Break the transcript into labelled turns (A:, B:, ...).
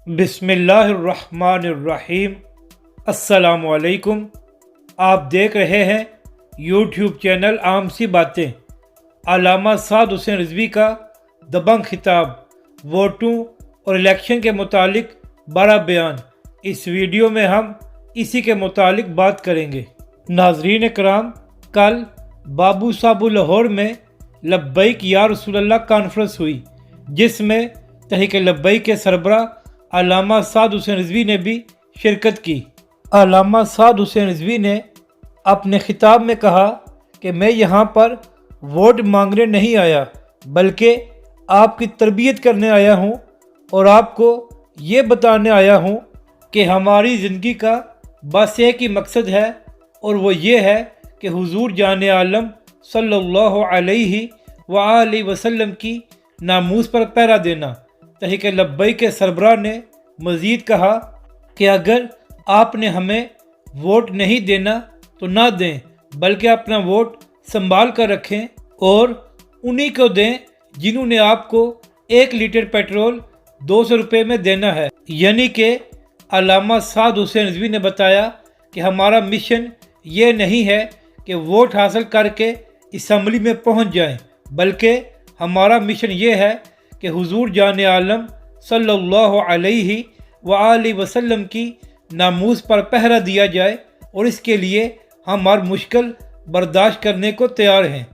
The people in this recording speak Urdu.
A: بسم اللہ الرحمن الرحیم۔ السلام علیکم۔ آپ دیکھ رہے ہیں یوٹیوب چینل عام سی باتیں۔ علامہ سعد حسین رضوی کا دبنگ خطاب، ووٹوں اور الیکشن کے متعلق بڑا بیان۔ اس ویڈیو میں ہم اسی کے متعلق بات کریں گے۔ ناظرین کرام، کل بابو صاحب لاہور میں لبیک یا رسول اللہ کانفرنس ہوئی، جس میں تحریک لبیک کے سربراہ علامہ سعد حسین رضوی نے بھی شرکت کی۔ علامہ سعد حسین رضوی نے اپنے خطاب میں کہا کہ میں یہاں پر ووٹ مانگنے نہیں آیا، بلکہ آپ کی تربیت کرنے آیا ہوں اور آپ کو یہ بتانے آیا ہوں کہ ہماری زندگی کا بس ایک ہی مقصد ہے، اور وہ یہ ہے کہ حضور جان عالم صلی اللہ علیہ وآلہ وسلم کی ناموس پر پہرا دینا۔ تحریک لبیک کے سربراہ نے مزید کہا کہ اگر آپ نے ہمیں ووٹ نہیں دینا تو نہ دیں، بلکہ اپنا ووٹ سنبھال کر رکھیں اور انہی کو دیں جنہوں نے آپ کو 1 لیٹر پیٹرول 200 روپے میں دینا ہے۔ یعنی کہ علامہ سعد حسین رضوی نے بتایا کہ ہمارا مشن یہ نہیں ہے کہ ووٹ حاصل کر کے اسمبلی میں پہنچ جائیں، بلکہ ہمارا مشن یہ ہے کہ حضور جان عالم صلی اللہ علیہ وآلہ وسلم کی ناموس پر پہرا دیا جائے، اور اس کے لیے ہم ہر مشکل برداشت کرنے کو تیار ہیں۔